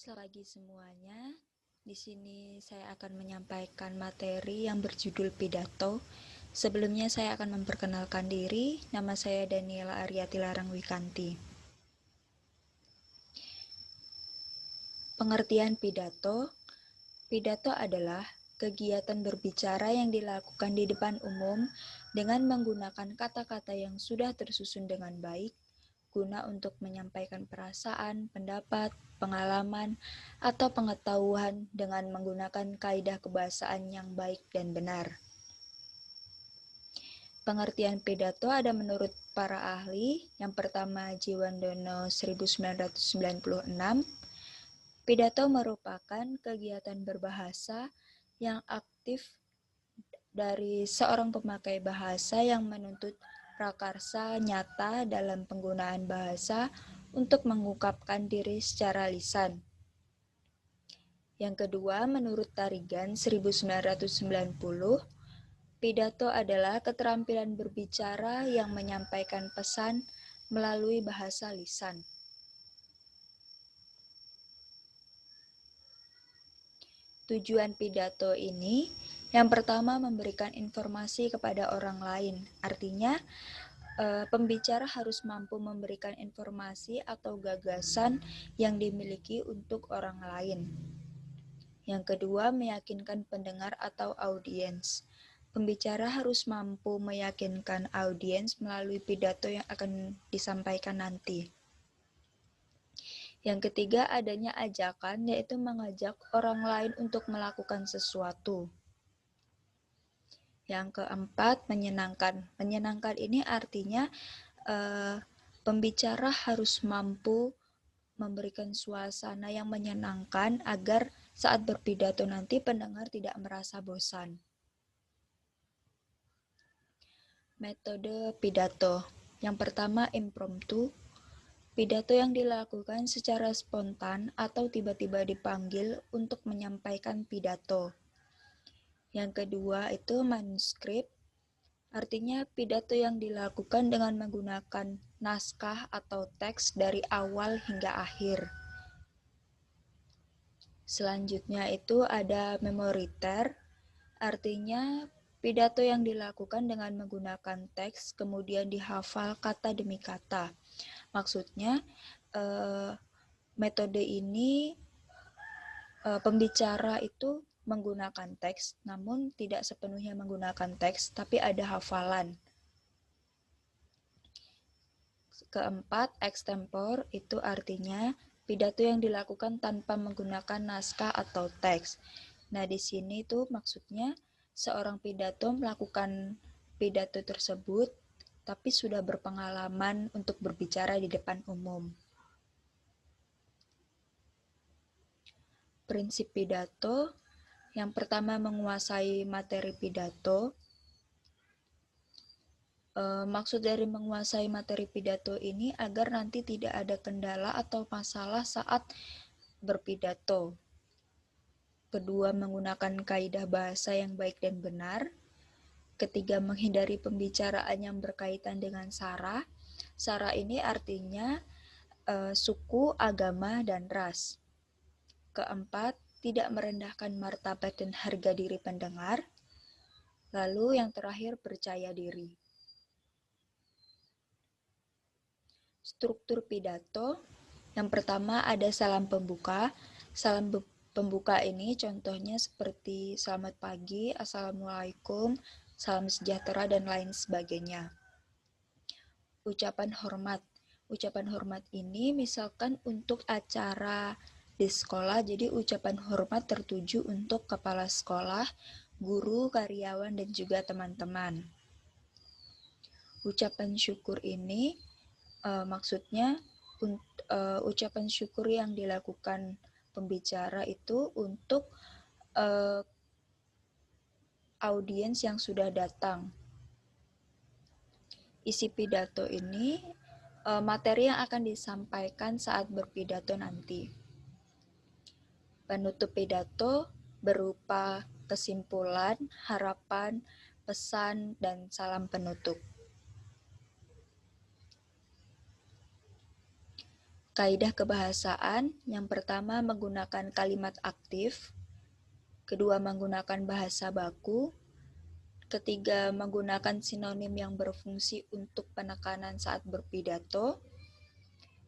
Selamat pagi semuanya. Di sini saya akan menyampaikan materi yang berjudul pidato. Sebelumnya saya akan memperkenalkan diri. Nama saya Daniela Aryati Larang Wikanti. Pengertian pidato. Pidato adalah kegiatan berbicara yang dilakukan di depan umum dengan menggunakan kata-kata yang sudah tersusun dengan baik, guna untuk menyampaikan perasaan, pendapat, pengalaman, atau pengetahuan dengan menggunakan kaidah kebahasaan yang baik dan benar. Pengertian pidato ada menurut para ahli. Yang pertama, Jiwandono 1996. Pidato merupakan kegiatan berbahasa yang aktif dari seorang pemakai bahasa yang menuntut prakarsa nyata dalam penggunaan bahasa untuk mengungkapkan diri secara lisan. Yang kedua, menurut Tarigan 1990, pidato adalah keterampilan berbicara yang menyampaikan pesan melalui bahasa lisan. Tujuan pidato ini yang pertama memberikan informasi kepada orang lain. Artinya, pembicara harus mampu memberikan informasi atau gagasan yang dimiliki untuk orang lain. Yang kedua, meyakinkan pendengar atau audiens. Pembicara harus mampu meyakinkan audiens melalui pidato yang akan disampaikan nanti. Yang ketiga, adanya ajakan, yaitu mengajak orang lain untuk melakukan sesuatu. Yang keempat, menyenangkan. Menyenangkan ini artinya pembicara harus mampu memberikan suasana yang menyenangkan agar saat berpidato nanti pendengar tidak merasa bosan. Metode pidato. Yang pertama, impromptu. Pidato yang dilakukan secara spontan atau tiba-tiba dipanggil untuk menyampaikan pidato. Yang kedua itu manuskrip. Artinya pidato yang dilakukan dengan menggunakan naskah atau teks dari awal hingga akhir. Selanjutnya itu ada memoriter. Artinya pidato yang dilakukan dengan menggunakan teks kemudian dihafal kata demi kata. Maksudnya metode ini pembicara itu menggunakan teks, namun tidak sepenuhnya menggunakan teks, tapi ada hafalan. Keempat, extempor itu artinya pidato yang dilakukan tanpa menggunakan naskah atau teks. Nah, di sini tuh maksudnya seorang pidato melakukan pidato tersebut tapi sudah berpengalaman untuk berbicara di depan umum. Prinsip pidato. Yang pertama, menguasai materi pidato. Maksud dari menguasai materi pidato ini agar nanti tidak ada kendala atau masalah saat berpidato. Kedua, menggunakan kaidah bahasa yang baik dan benar. Ketiga, menghindari pembicaraan yang berkaitan dengan sara. Sara ini artinya suku, agama, dan ras. Keempat, tidak merendahkan martabat dan harga diri pendengar. Lalu yang terakhir, percaya diri. Struktur pidato. Yang pertama ada salam pembuka. Salam pembuka ini contohnya seperti selamat pagi, assalamualaikum, salam sejahtera, dan lain sebagainya. Ucapan hormat. Ucapan hormat ini misalkan untuk acara di sekolah, jadi ucapan hormat tertuju untuk kepala sekolah, guru, karyawan, dan juga teman-teman. Ucapan syukur ini maksudnya ucapan syukur yang dilakukan pembicara itu untuk audiens yang sudah datang. Isi pidato ini materi yang akan disampaikan saat berpidato nanti. Penutup pidato berupa kesimpulan, harapan, pesan, dan salam penutup. Kaidah kebahasaan, yang pertama menggunakan kalimat aktif, kedua menggunakan bahasa baku, ketiga menggunakan sinonim yang berfungsi untuk penekanan saat berpidato,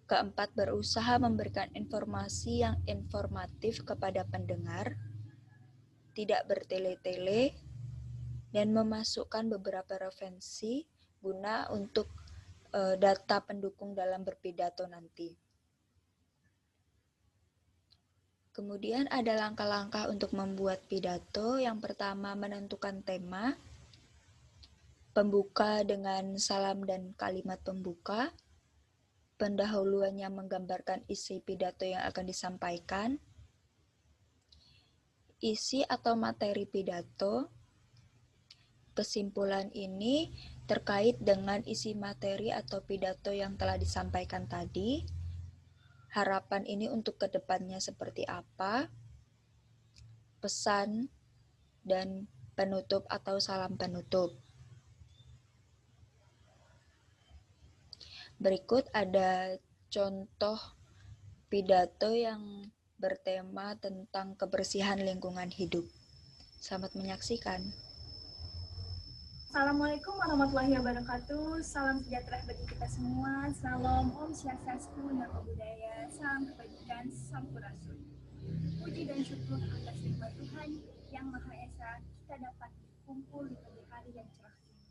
keempat berusaha memberikan informasi yang informatif kepada pendengar, tidak bertele-tele, dan memasukkan beberapa referensi guna untuk data pendukung dalam berpidato nanti. Kemudian ada langkah-langkah untuk membuat pidato. Yang pertama menentukan tema, pembuka dengan salam dan kalimat pembuka, pendahuluan yang menggambarkan isi pidato yang akan disampaikan, isi atau materi pidato. Kesimpulan ini terkait dengan isi materi atau pidato yang telah disampaikan tadi. Harapan ini untuk kedepannya seperti apa, pesan, dan penutup atau salam penutup. Berikut ada contoh pidato yang bertema tentang kebersihan lingkungan hidup. Selamat menyaksikan. Assalamualaikum warahmatullahi wabarakatuh. Salam sejahtera bagi kita semua. Salam Om Swastiastu, Namo Buddhaya, salam kebajikan, sampurasun. Puji dan syukur atas nikmat Tuhan yang Maha Esa kita dapat berkumpul di pagi hari yang cerah ini.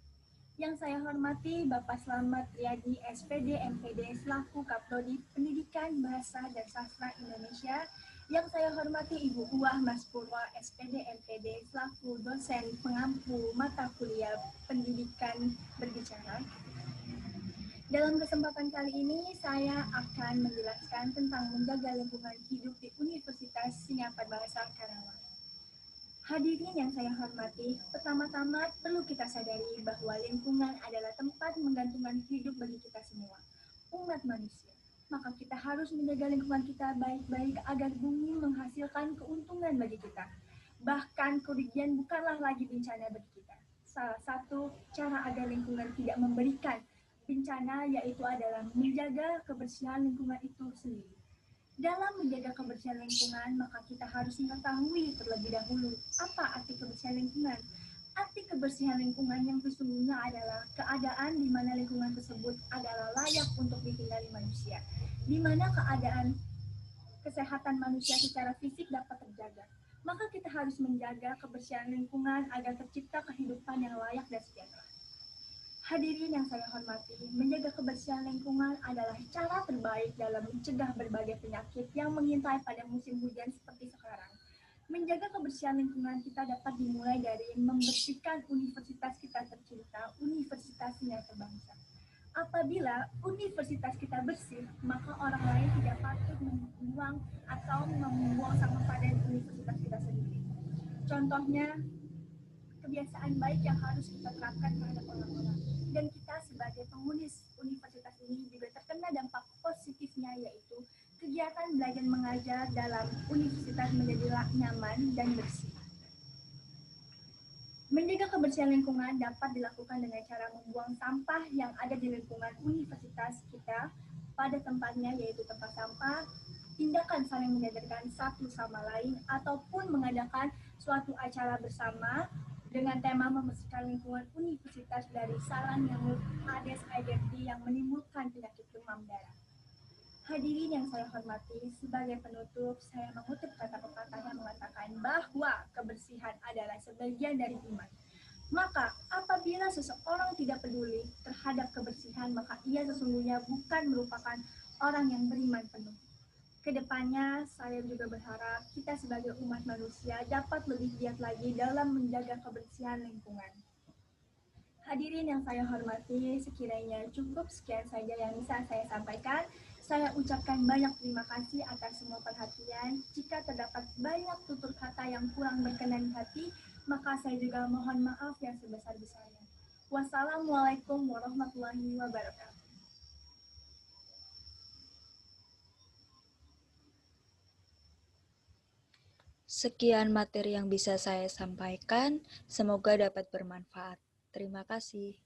Yang saya hormati Bapak Slamet Riyadi, SPD, MPD, selaku Kaprodi Pendidikan Bahasa dan Sastra Indonesia. Yang saya hormati Ibu Uwah Mas Purwa, SPD, MPD, selaku dosen pengampu mata kuliah Pendidikan Berbicara. Dalam kesempatan kali ini, saya akan menjelaskan tentang menjaga lingkungan hidup di Universitas Singapura Bahasa Karawang. Hadirin yang saya hormati, pertama-tama perlu kita sadari bahwa lingkungan adalah tempat menggantungkan hidup bagi kita semua, umat manusia. Maka kita harus menjaga lingkungan kita baik-baik agar bumi menghasilkan keuntungan bagi kita. Bahkan kerugian bukanlah lagi bencana bagi kita. Salah satu cara agar lingkungan tidak memberikan bencana yaitu adalah menjaga kebersihan lingkungan itu sendiri. Dalam menjaga kebersihan lingkungan, maka kita harus mengetahui terlebih dahulu apa arti kebersihan lingkungan. Arti kebersihan lingkungan yang sesungguhnya adalah keadaan di mana lingkungan tersebut adalah layak untuk ditinggali manusia, di mana keadaan kesehatan manusia secara fisik dapat terjaga. Maka kita harus menjaga kebersihan lingkungan agar tercipta kehidupan yang layak dan sejahtera. Hadirin yang saya hormati, menjaga kebersihan lingkungan adalah cara terbaik dalam mencegah berbagai penyakit yang mengintai pada musim hujan seperti sekarang. Menjaga kebersihan lingkungan kita dapat dimulai dari membersihkan universitas kita tercinta, Universitas Singapura Bangsa. Apabila universitas kita bersih, maka orang lain tidak patut membuang atau membuang sampah pada universitas kita sendiri. Contohnya, kebiasaan baik yang harus kita terapkan terhadap orang-orang. Dan kita sebagai penghuni universitas ini juga terkena dampak positifnya, yaitu kegiatan belajar mengajar dalam universitas menjadi nyaman dan bersih. Menjaga kebersihan lingkungan dapat dilakukan dengan cara membuang sampah yang ada di lingkungan universitas kita pada tempatnya, yaitu tempat sampah, tindakan saling menyadarkan satu sama lain, ataupun mengadakan suatu acara bersama dengan tema membersihkan lingkungan universitas dari sarang nyamuk Aedes aegypti yang menimbulkan penyakit demam darah. Hadirin yang saya hormati, sebagai penutup, saya mengutip kata pepatah yang mengatakan bahwa kebersihan adalah sebagian dari iman. Maka, apabila seseorang tidak peduli terhadap kebersihan, maka ia sesungguhnya bukan merupakan orang yang beriman penuh. Kedepannya, saya juga berharap kita sebagai umat manusia dapat lebih giat lagi dalam menjaga kebersihan lingkungan. Hadirin yang saya hormati, sekiranya cukup sekian saja yang bisa saya sampaikan. Saya ucapkan banyak terima kasih atas semua perhatian. Jika terdapat banyak tutur kata yang kurang berkenan di hati, maka saya juga mohon maaf yang sebesar-besarnya. Wassalamualaikum warahmatullahi wabarakatuh. Sekian materi yang bisa saya sampaikan, semoga dapat bermanfaat. Terima kasih.